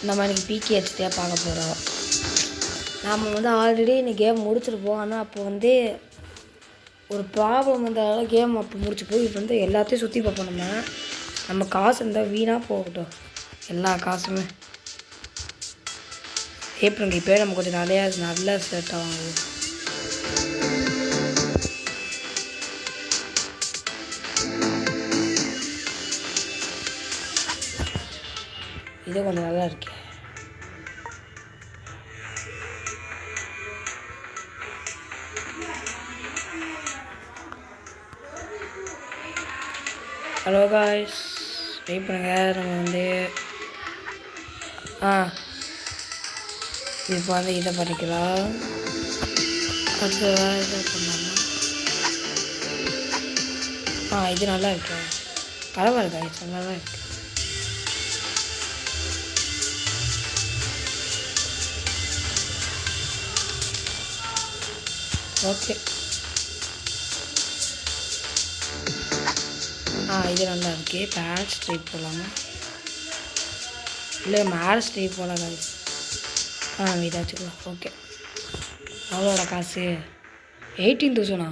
நம்ம இன்றைக்கி பிகேஹெச்டியாக பார்க்க போகிறோம். நாம் வந்து ஆல்ரெடி இன்றைக்கி கேம் முடிச்சிருப்போம். ஆனால் அப்போ வந்து ஒரு ப்ராப்ளம் வந்ததால கேம் அப்போ முடிச்சுப்போம். இப்போ வந்து எல்லாத்தையும் சுற்றி பார்ப்போம். நம்ம காசு இருந்தால் வீணாக போகட்டும். எல்லா காசுமே ஏப்ரங்க இப்போ நம்ம கொஞ்சம் நல்லா செட் ஆகும். இது கொஞ்சம் நல்லா இருக்கு. ஹலோ காய்ஸ், வெயிட் பண்ணுங்க. நம்ம வந்து இப்போ வந்து இதை பண்ணிக்கலாம். அடுத்த இதை பண்ணலாமா? இது நல்லா இருக்கு. பரவாயில்ல காய்ஸ், நல்லா தான் இருக்கு. ஓகே, இது நல்லா இருக்கு. இப்போ ஆட் ஸ்ட்ரைப் போகலாமா? இல்லை மேட் ஸ்ட்ரைப் போகலாம் காய்ஸ். இதை வச்சுக்கலாம். ஓகே, அவ்வளோட காசு 18,000.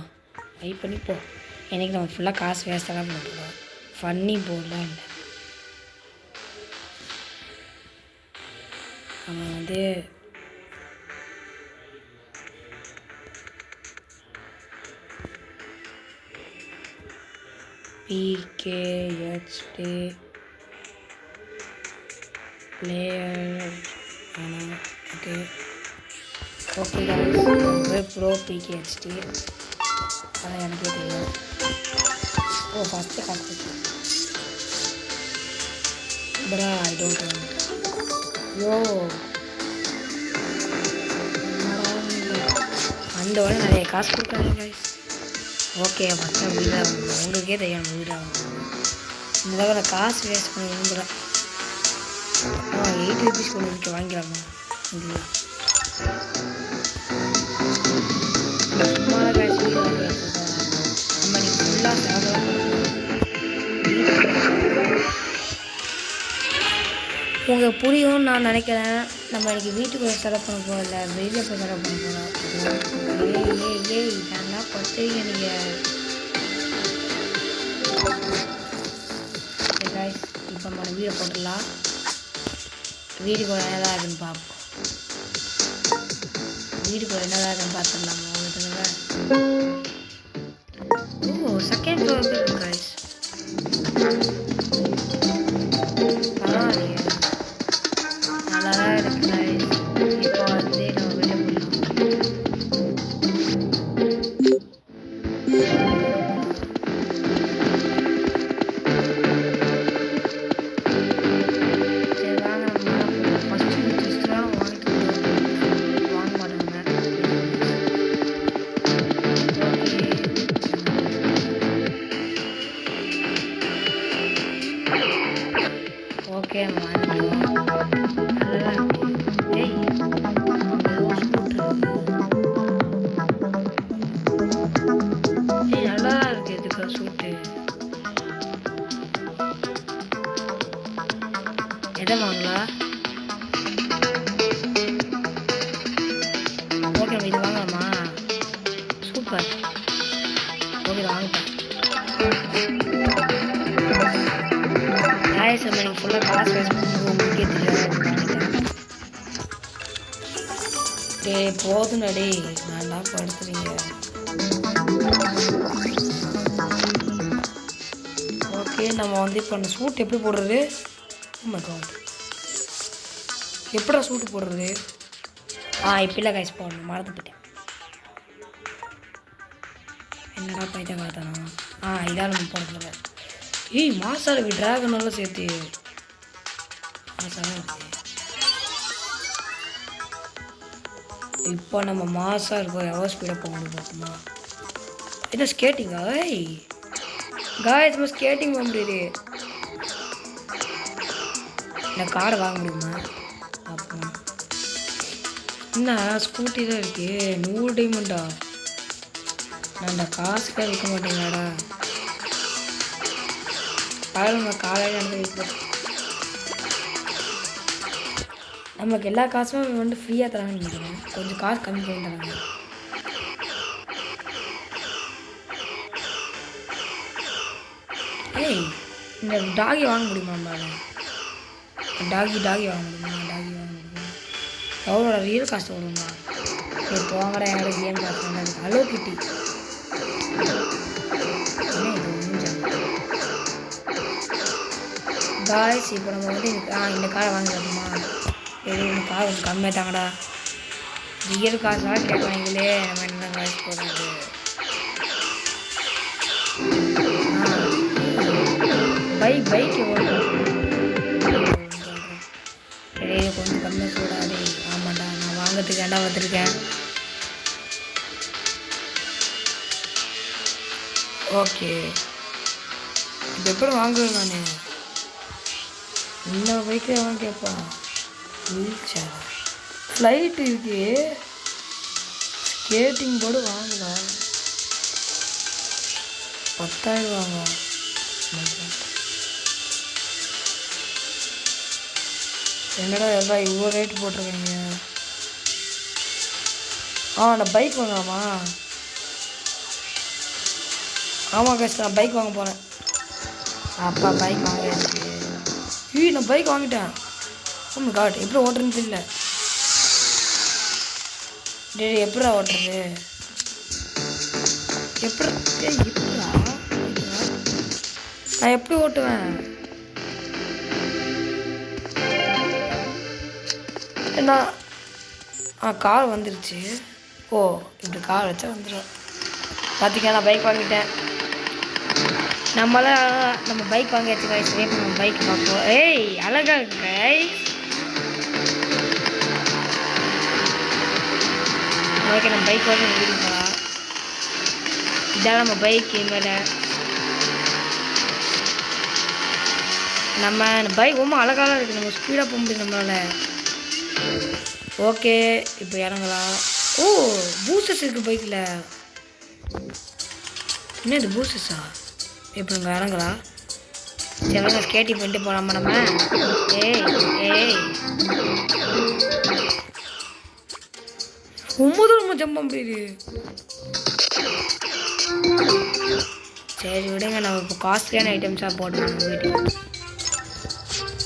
வெயிட் பண்ணிப்போ. இன்றைக்கி நம்ம ஃபுல்லாக காசு வேஸ்ட்டாக பண்ணுறோம். ஃபன்னி போர்டெலாம் இல்லை. நம்ம வந்து பிகேஹெச்டி பிளேயர் ஓகே ப்ரோ பிகேஹெச்டி அதான் எனக்கே தெரியும். ஃபஸ்ட்டு காசு பரா ஐ டோன்ட் யோ அந்த வரை நிறைய காசு கொடுக்குறாங்க கைஸ். ஓகே, ஃபஸ்ட்டு வீடாக வாங்கணும். உங்களுக்கே தெரியும் வீடாக வாங்கணும். இந்த தடவை காசு வேஸ்ட் பண்ணி விரும்புகிறேன். 8 rupees கொண்டு வந்து வாங்கிடலாமா? இல்லையா, சும்மா காசு வீடு வாங்க. நம்ம நீங்கள் ஃபுல்லாக செலவெல்லாம் உங்களுக்கு புரியும்னு நான் நினைக்கிறேன். நம்ம இன்றைக்கி வீட்டுக்கு செலவு பண்ண போகல, வெளியில் போய் செலவு பண்ண போகிறோம். இதெல்லாம் பத்துறீங்க நீங்கள். இப்போ நம்ம வீடை போட்டுடலாம். வீடுக்கு என்னதான் இருக்குன்னு பார்ப்போம். வீடுக்கு என்னதான் இருக்குன்னு பார்த்துடலாமா? செகண்ட் ஃப்ளோர் இருக்கு கைஸ். பரவாயில்லையே, நல்லா தான் இருக்கு கைஸ். இப்போ வந்து நம்ம வெளியே போடலாம். ஓகே, நல்லா இருக்கு. இதுக்கு சூட்டு எதை வாங்கலாம்? ஓகே, நம்ம இது வாங்கலாமா? சூப்பர். ஓகே, வாங்கிட்டேன். நீங்கள் ஃபுல்லாக காசு வேஸ்ட் பண்ணுறது உங்களுக்கே தெரியாது. போதும் டே, நல்லா படுத்துறீங்க. ஓகே, நம்ம வந்து இப்போ அந்த சூட் எப்படி போடுறது? எப்படா சூட்டு போடுறது? இப்படிலாம் காய்ச்சி போடணும், மறந்து போயிட்டேன். என்னடா பைத்தா காத்தானா? இதான் நம்ம போடுறதில்ல. மாசால ட்ராகனெல்லாம் சேர்த்து மாசாலாம் இருக்கு. இப்போ நம்ம மாசாக இருக்கோம். எவ்வளோ ஸ்பீடாக போகணும் பார்ப்போமா? என்ன ஸ்கேட்டிங்கா? காய்ஸ், நம்ம ஸ்கேட்டிங் பண்ண முடியுது. இந்த காரை வாங்க முடியுமா? பார்ப்போம். என்ன ஸ்கூட்டி தான் இருக்கு. 100 டைமண்டா? நான் இந்த காசுக்காக விற்க மாட்டேங்களாடா? காலையில் நடந்து வைப்போம். நமக்கு எல்லா காசும் வந்து ஃப்ரீயாக தராங்கன்னு நினைக்கிறேன். கொஞ்சம் காசு கம்மி பண்ணி தராங்க. ஏய் இந்த டாகி வாங்க முடியுமா நம்மளால? டாகி வாங்க முடியுமா? எவ்வளோட ரியல் காசு வருமா? இப்போ வாங்கடா என்னோட கேம் காசு. ஹலோ கிட்டி காய்ஸ் இப்போ நம்ம வந்து இந்த காரை வாங்கிடணுமா? சரி இந்த கார் கொஞ்சம் கம்மியாக தாங்கடா. ரியல் காசுலாம் கேட்குறாங்களே, நம்ம என்ன காசு போடுறது? பைக் எவ்வளோ? சரி கொஞ்சம் கம்மியாக சூடாது. ஆமாண்டா நான் வாங்கிறதுக்கு ஏண்டா வந்துருக்கேன். ஓகே இப்போ எப்படி வாங்குவேன் நான்? இந்த பைக்கு அவன் கேட்பான். வீல் சேர் ஃப்ளைட் இருக்கு, ஸ்கேட்டிங் போர்டு வாங்கலாம். 10,000 வாங்க. என்னடா எல்லாம் இவ்வளோ ரேட்டு போட்டிருக்கீங்க? நான் பைக் வாங்கலாமா? ஆமாம் கஷ்டம், நான் பைக் வாங்க போகிறேன். அப்பா பைக் வாங்கிடுச்சு. நான் பைக் வாங்கிட்டேன். ஆமாம் காட் எப்படி ஓட்டுறதுன்னு தெரியல. டேய் எப்படா ஓட்டுறது? எப்படா நான் எப்படி ஓட்டுவேன்? என்ன கார் வந்துருச்சு. ஓ இப்படி கார் வச்சா வந்துடும். பார்த்திங்களா நான் பைக் வாங்கிட்டேன். நம்ம பைக் வாங்கியாச்சு கைஸ். நம்ம பைக் பார்ப்போம். ஏய் அழகா இருக்கு கைஸ். ஓகே நம்ம பைக் வாங்கி வீடு போகலாம். இதான் நம்ம பைக். மேலே நம்ம பைக் ரொம்ப அழகாக இருக்குது. நம்ம ஸ்பீடாக போக முடியும் நம்மளால். ஓகே இப்போ இறங்கலாம். ஓ பூஸ்டர்ஸ் இருக்குது பைக்கில். என்ன இது பூஸ்டர்ஸா? இப்போ நம்ம இறங்கலாம். சரி ஸ்கேட்டிங் பண்ணிட்டு போகலாமா நம்ம? ஏய் ரொம்ப தூரம் ஜம்ப் பண்ண முடியுது. சரி விடுங்க, நம்ம இப்போ காஸ்ட்லியான ஐட்டம்ஸாக போடுவோம்.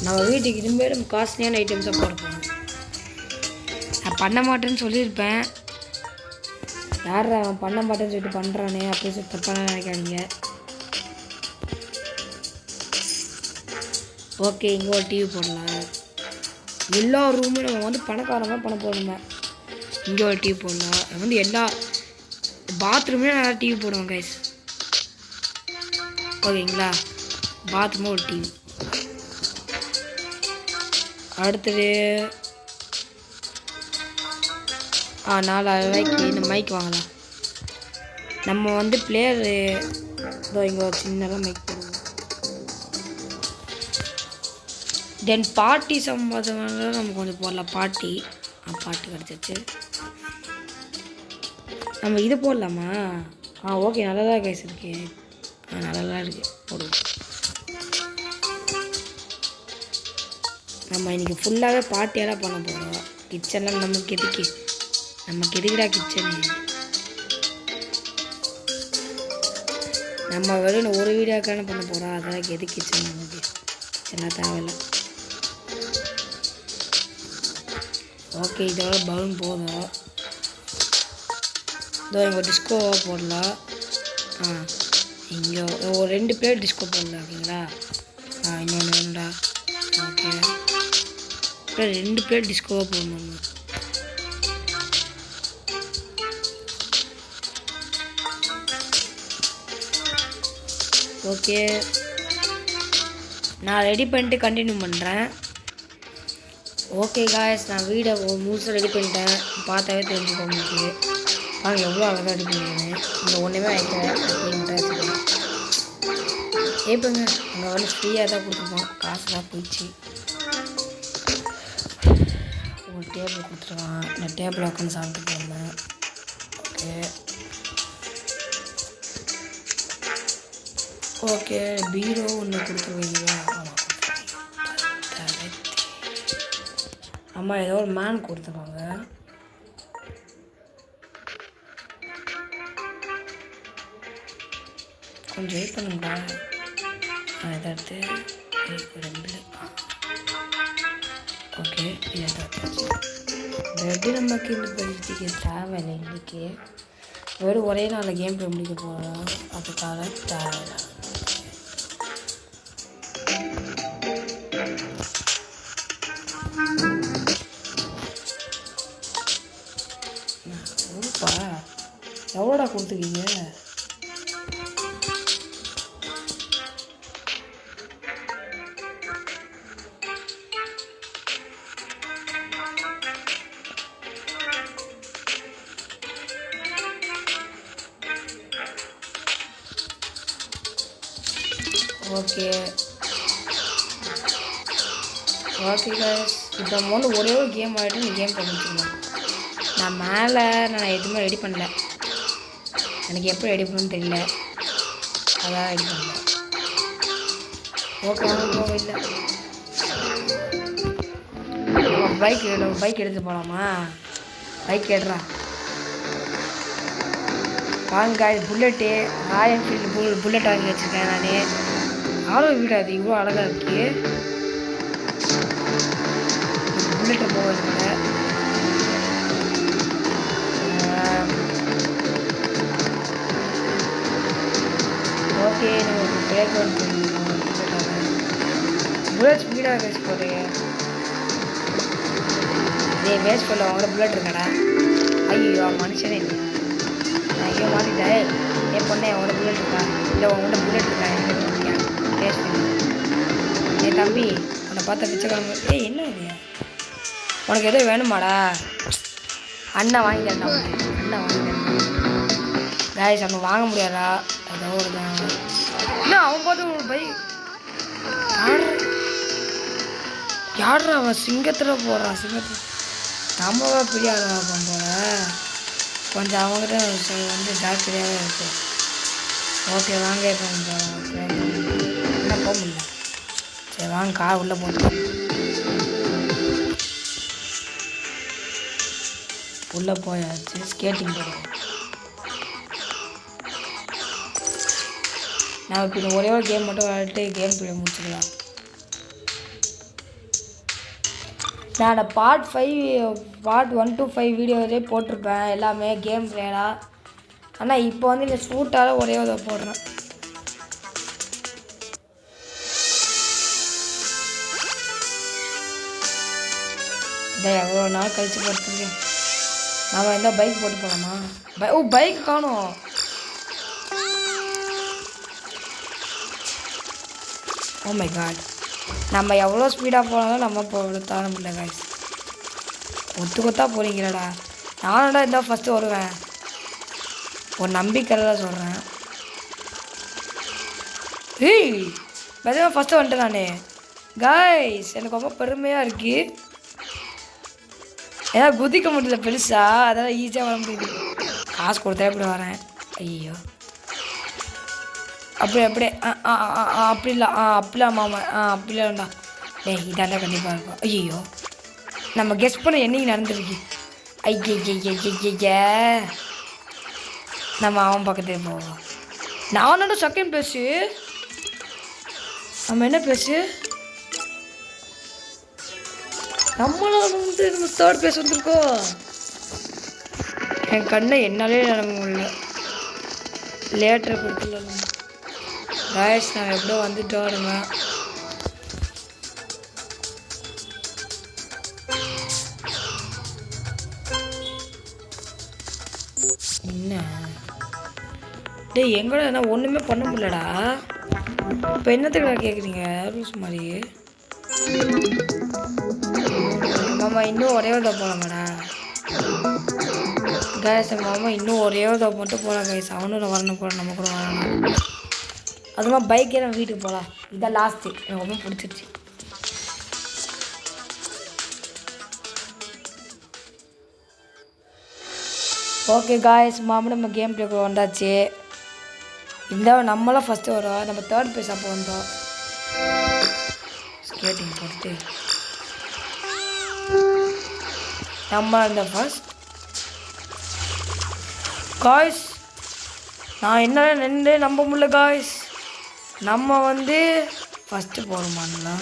நம்ம வீட்டுக்கு திரும்ப நம்ம காஸ்ட்லியான ஐட்டம்ஸாக போடுவோம். நான் பண்ண மாட்டேன்னு சொல்லியிருப்பேன். யார் அவன் பண்ண மாட்டேன்னு சொல்லிட்டு பண்ணுறானே அப்படின்னு சொல்லி தப்பான நினைக்காதீங்க. ஓகே இங்கே ஒரு டிவி போடலாம். எல்லா ரூமும் நம்ம வந்து பணக்காரமாக பண்ண போடுங்க. இங்கே ஒரு டிவி போடலாம். வந்து எல்லா பாத்ரூம்லேயும் நல்லா டிவி போடுவோம் கைஸ். ஓகேங்களா? பாத்ரூமும் ஒரு டிவி. அடுத்தது 4,000 இந்த மைக் வாங்கலாம். நம்ம வந்து பிளேயரு இதோ இங்கே ஒரு சின்னதாக மைக் போடுவோம். தென் பார்ட்டி சம்பந்தமாக நம்ம கொஞ்சம் போடலாம். பாட்டி கிடச்சிச்சு. நம்ம இது போடலாமா? ஓகே நல்லதாக கைஸ் இருக்கு. நல்லா இருக்குது போடுவோம். நம்ம இன்றைக்கி ஃபுல்லாகவே பார்ட்டியெல்லாம் பண்ண போகிறோம். கிச்சன்லாம் நமக்கு எதுக்குடா கிச்சனு? நம்ம வெறும் ஒரு வீடியோக்கான பண்ண போகிறோம். அதெல்லாம் எது கிச்சன்? நமக்கு கிச்சன்லாம் தேவையில்லை. ஓகே இதோட பலூன் போதும். இதோ இங்கே டிஸ்கோவாக போடலாம். இங்கே ஒரு 2 பிளேட் டிஸ்கோ போடலாம். ஓகேங்களா? இன்னொன்று வேணுடா. ஓகே 2 பிளேட் டிஸ்கோவாக போடணும். ஓகே நான் ரெடி பண்ணிட்டு கண்டினியூ பண்ணுறேன். ஓகே காய்ஸ் நான் வீடை முழுசாக ரெடி பண்ணிட்டேன். பார்த்தாவே தெரிஞ்சுக்கோ உங்களுக்கு. எவ்வளோ அழகாக ரெடி பண்ணிக்கிறேன். இங்கே ஒன்றுமே வைக்கிறேன். வச்சுக்கிறேன். ஏப்பங்க அங்கே வந்து ஃப்ரீயாக தான் கொடுத்துருப்போம். காசுலாம் போயிடுச்சு. ஒரு டேபிள் கொடுத்துருக்கான். இந்த டேபிள் உட்காந்து சாப்பிட்டு போயிருந்தேன். ஓகே பீரோ ஒன்று கொடுத்துருவீங்களா? ஆமாம் அம்மா ஏதோ ஒரு மேன் கொடுத்துருவாங்க. கொஞ்சம் வெயிட் பண்ணுங்களா. இதை எடுத்து ஓகே ரெண்டு நமக்கு இந்த பரிசுக்கு தேவையில்லை. இன்றைக்கி வெறும் ஒரே நாளில் கேம் ப்ளே முடிக்க போகிறோம். அதுக்காக தேவையில்லை. எவ்வளோடா கொடுத்துக்கீங்க? ஓகே ஓகே கைஸ், இப்போ நம்ம ஒரே ஒரு கேம் ஆகிட்டு இந்த கேம் பண்ணிக்கலாம். நான் எதுவுமே ரெடி பண்ணல. எனக்கு எப்படி ரெடி பண்ணணும்னு தெரியல, அதான் ரெடி பண்ணல. ஓகே போக இல்லை. நம்ம பைக் எடுத்து போகலாமா? பைக் எடுறா வாங்க. புல்லட்டு ராயல் என்ஃபீல்டு புல்லட் வாங்கி வச்சுருக்கேன் நான். ஆரோ வீடு அது இவ்வளோ அழகாக இருக்கு. புல்லட்டை போகிறதுல ஓகே. நம்ம பிரேக் அவுட் பண்ணிடுவோம். புல்லட் ஸ்பீடாக வேஸ்ட் போடுங்க. வேஸ்ட் பண்ணல, அவங்களோட புல்லட் இருக்காடா. ஐயோ மனுஷனே இல்லையா? நான் ஐயோ மாட்டிட்டேன். என் பொண்ணே அவங்களோட புல்லட் இருக்கா? இல்லை உங்கள்கிட்ட புல்லட் இருக்கா? எனக்கு வேஸ்ட் பண்ணி என் தம்பி உன்னை பார்த்தா பிச்சைக்கிழமை. என்ன இது? உனக்கு எதுவும் வேணுமாடா? அண்ணன் வாங்கி தரணும். அண்ணன் வாங்கி தரணும். காய்ஸ் நம்ம வாங்க முடியாதா? ஏதோ ஒரு தான். இல்லை அவன் பார்த்து ஒரு பைக் யார்ரா அவன்? சிங்கத்தில் போடுறான். சிங்கத்தில் நம்மவா பெரிய ஆகும் போல. கொஞ்சம் அவங்ககிட்ட வந்து ஜாக்கிரதையாகவே இருக்கு. ஓகே வாங்க. இப்போ என்ன போக முடியல. சரி வாங்க, கார் உள்ளே போட்டோம். உள்ளே போயாச்சு. ஸ்கேட்டிங் போடுவோம். நான் இப்போ ஒரே ஒரு கேம் மட்டும் விளையாட்டு கேம் ப்ளே முடிச்சுக்கலாம். நான் பார்ட் 1 to 5 வீடியோவே போட்டிருப்பேன் எல்லாமே கேம் ப்ளேடா. ஆனால் இப்போ வந்து இந்த ஷூட்டால் ஒரே இதை போடுறேன். இதை எவ்வளோ நாள் கழிச்சு போட்டுருக்கேன். நாம் என்ன பைக் போட்டு போகலாமா? பைக் காணும். ஓ மை காட், நம்ம எவ்வளோ ஸ்பீடாக போனாலும் நம்ம தாழ முடியல கைஸ். கொத்தா போகிறீங்களடா. நானடா இருந்தால் ஃபஸ்ட்டு வருவேன். ஒரு நம்பிக்கையில் தான் சொல்கிறேன். மெதுவாக ஃபஸ்ட்டு வந்துட்டேன் நான். கைஸ் எனக்கு ரொம்ப பெருமையாக இருக்குது. ஏன்னா குதிக்க முடியல பெருசா, அதெல்லாம் ஈஸியாக வர முடியுது. காசு கொடுத்தா எப்படி வரேன்? ஐயோ அப்படியே அப்படி இல்லை. அப்படிலாம் மாமா அப்படிலாம்டா. இதாண்டா கண்டிப்பாக இருக்கும். ஐயோ நம்ம கெஸ் பண்ண என்னைக்கு நடந்துருக்கு. ஐய நம்ம அவன் பக்கத்தே போவோம். நான் செகண்ட் பேசு. நம்ம என்ன பேசு? நம்மளால வந்து நம்ம தேர்ட் பேஸ் வந்துருக்கோம். என் கண்ணை என்னாலே நடக்க முடியல. லேட்டரை கொடுத்துல காய்ஸ் நான் எப்படியோ வந்துட்டோம். என்ன டேய் எங்கடா? என்ன ஒன்றுமே பண்ண முடியலடா. இப்போ என்னத்துக்குடா கேட்குறீங்க ரூல்ஸ் மாதிரி? மாமா இன்னும் ஒரே ஒரு போகலாமாடா கேஸ்? மாமா இன்னும் ஒரே ஒரு மட்டும் போகலாம் கேஸ். அவனும் வரணும் கூட, நம்ம கூட வரணும். அதுமா பைக்கே நம்ம வீட்டுக்கு போகலாம். இதான் லாஸ்ட்டு. எனக்கு ரொம்ப பிடிச்சிருச்சு. ஓகே காய்ஸ், மாமா நம்ம கேம் பிளேக்குள்ள வந்தாச்சு. இந்த நம்மளாம் ஃபஸ்ட்டு வரோம். நம்ம தேர்ட் பேஸ் அப்போ வந்தோம். ஸ்கேட்டிங் போட்டு நம்ம இந்த ஃபர்ஸ்ட் காய்ஸ் நான் என்ன நின்று நம்ப முடியல காய்ஸ். நம்ம வந்து ஃபஸ்ட்டு போகிறோமாங்களா?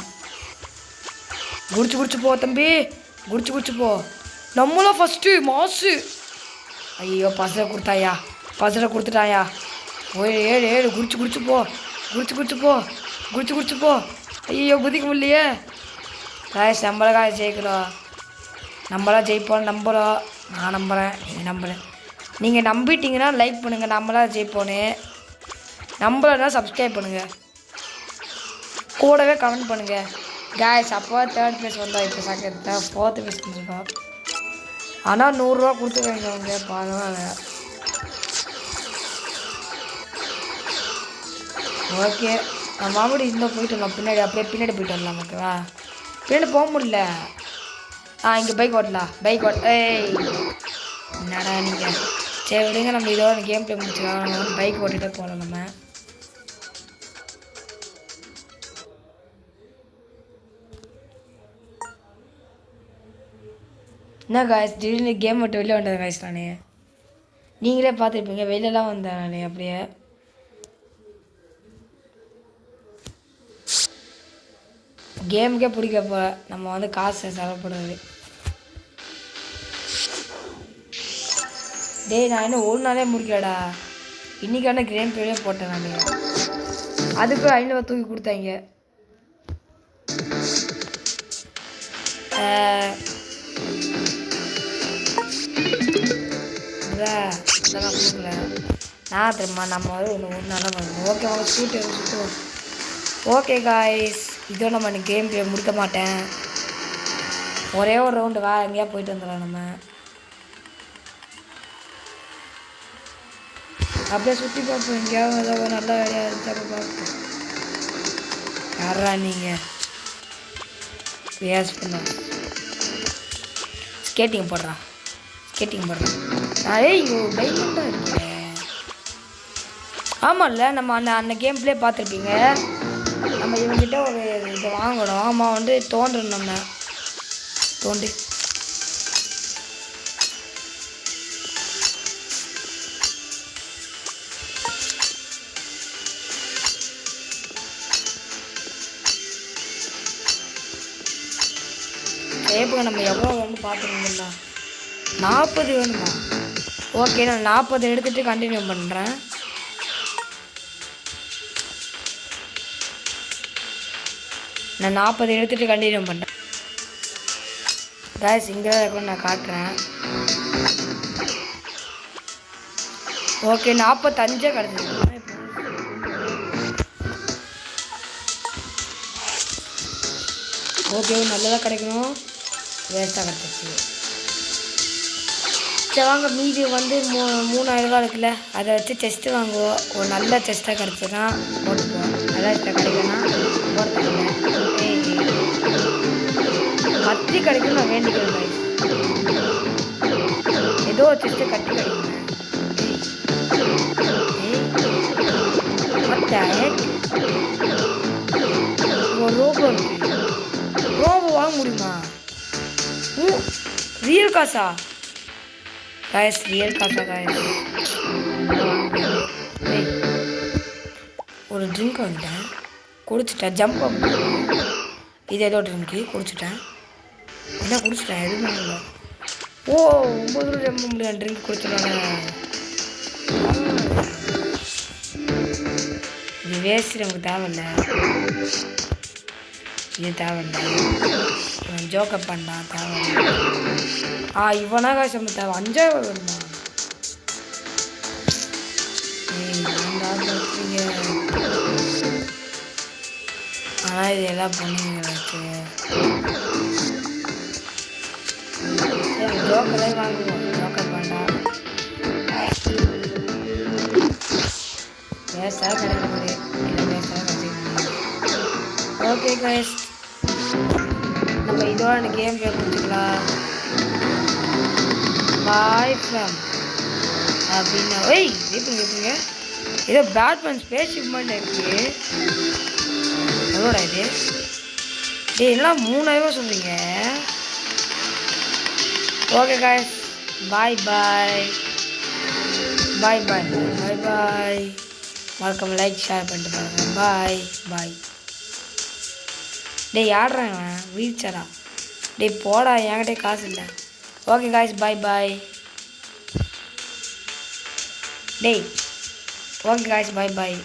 குடிச்சு போ தம்பி, குடிச்சு போ. நம்மளாம் ஃபஸ்ட்டு மாசு. ஐயோ பசரை கொடுத்துட்டாயா. போய் ஏழு குடிச்சு போ. குடிச்சு போ. ஐயோ குதிக்க முடியலையே காய்ஸ். நம்மள காய்ஸ் ஜெயிக்கிறோம். நம்மளாம் ஜெயிப்போம் நம்புகிறோம். நான் நம்புகிறேன், நீங்கள் நம்புகிறேன். நீங்கள் நம்பிட்டீங்கன்னா லைக் பண்ணுங்கள். நம்மளாம் ஜெயிப்போன்னு. நம்மளனா சப்ஸ்கிரைப் பண்ணுங்கள், கூடவே கமெண்ட் பண்ணுங்கள் காய்ஸ். அப்போ 3rd place வந்தோம். இப்போ 4th place வந்துருக்கோம். ஆனால் 100 ரூபா கொடுத்து வாங்கிக்கோங்க, பரவாயில்ல. ஓகே நான் மறுபடியும் இன்னும் போயிட்டு வரலாம். பின்னாடி போயிட்டு வரலாம். ஓகேவா? பின்னாடி போக முடியல. இங்கே பைக் ஓட்டலாம். ஏய் என்னடா நீங்கள். சரி விடுங்க, நம்ம இதோட கேம் ப்ளே முடிச்சுக்கலாம். நம்ம வந்து பைக் ஓட்டிகிட்டே போகலாம். நம்ம என்ன காய்ஸ் திடீர்னு கேம் விட்டு வெளியே வந்தேன் காய்ஸ். நான் நீங்களே பார்த்துருப்பீங்க, வெளியெல்லாம் வந்தேன் நான். அப்படியே கேமுக்கே பிடிக்கப்போ நம்ம வந்து காசு செலவுப்படுறது. டேய் நான் இன்னும் ஒரு நாளே முடிக்கலடா. இன்றைக்கான கேம் ப்ளேயே போட்டேன் நான். அதுக்கு 500 தூக்கி கொடுத்தாங்க. இதெல்லாம் கொடுக்கல. நான் தெரியுமா நம்ம வந்து ஒரு நாளாக பண்ணணும். ஓகே அவங்க சுற்றுவோம். ஓகே காய்ஸ், இதோ நம்ம கேம் ப்ளே முடிக்க மாட்டேன். ஒரே ஒரு ரவுண்டு எங்கேயா போயிட்டு வந்துடலாம். நம்ம அப்படியே சுற்றி பார்ப்போம். எங்கேயாவது ஏதாவது நல்ல வேலையாக இருந்தால் பார்ப்போம். யாரா நீங்கள் வேஸ்ட் பண்ண ஸ்கேட்டிங் போடுறா. நான் இங்கே ஒரு டைமண்டாக இருக்கேன். ஆமாம்ல, நம்ம அந்த கேம் ப்ளே பார்த்துருப்பீங்க. நம்ம இவங்கிட்ட ஒரு இதை வாங்கணும். ஆமாம் வந்து தோன்றணும். நம்ம தோண்டி ஏப்போ நம்ம எவ்வளோ வேணும் பார்த்துருந்தோம்ல. 40 வேணுமா? ஓகே நான் 40 எடுத்துகிட்டு கண்டினியூ பண்ணுறேன். நான் 40 எடுத்துகிட்டு கண்டினியூ பண்ணுறேன் காய்ஸ். இங்கே தான் நான் காட்டுறேன். ஓகே 45 கிடச்சிருக்கு. ஓகே நல்லதாக கிடைக்கணும். வேஸ்ட்டாக கிடச்சிச்சு. சரி வாங்க, மீதி வந்து 3000 ரூபா இருக்குல்ல, அதை வச்சு செஸ்ட்டு வாங்குவோம். ஒரு நல்ல செஸ்ட்டாக கிடச்சின்னா போட்டுக்குவோம். நல்லா கிடைக்குன்னா போட்டுக்கல. கத்தி கிடைக்கும் நான் வேண்டிக்கிறேன் காய்ஸ். ஏதோ ஒரு செஸ்ட்டு கத்தி கிடைக்குங்க. ஒரு ரோபோ இருக்கு. ரோபோ வாங்க முடியுமா? ரியல் காசா காய்ஸ்? ரியல் காசா காய்ஸ்? ஒரு ட்ரிங்க் வந்துட்டேன், குடிச்சிட்டேன். ஜம்ப் அப். இது ஏதோ ட்ரிங்க்கு குடிச்சிட்டேன். என்ன குடிச்சிட்டேன்? எதுவுமே இல்லை. ஓ 9 ரூபா ஜம்ப் முடியாது. ட்ரிங்க் குடிச்சிட்டானே. இது வேஸ்ட், நமக்கு தேவையில்லை. இது தேவையில்லை. ஜோக்கப் பண்ணா தேவையில்லை. இவனா காசு நம்ம தேவை. 5000 வேணுமா? ஆனால் இது எல்லாம் பொண்ணுங்களுக்கு ஜோக்கரே வாங்குவோம். ஜோக்கப் பண்ணா வேஸ்டாக கிடைக்க முடியும். வேஸ்டாக கிடைச்சிக்க. ஓகே கைஸ், நம்ம இதோட கேம் ப்ளே முடிச்சுக்கலாம். பாய் ஃப்ரம் அப்படின்னா எப்படிங்க ஏதோ பேட்மேன் ஸ்பேஸ் ஷிப்மெண்ட் இருக்கு. எவ்வளோடா இது? எல்லாம் 3000 சொல்கிறீங்க. ஓகே காய்ஸ், பாய் பாய் பாய் பாய் பாய் பாய். மறக்காம லைக் ஷேர் பண்ணிட்டு பாருங்க. பாய் பாய். டேய் ஆடுறாங்க வீழ்ச்சாரா. டேய் போடா, என்கிட்டே காசு இல்லை. ஓகே காய்ஸ், பாய் பாய். டேய் ஓகே காய்ஸ், பாய் பாய்.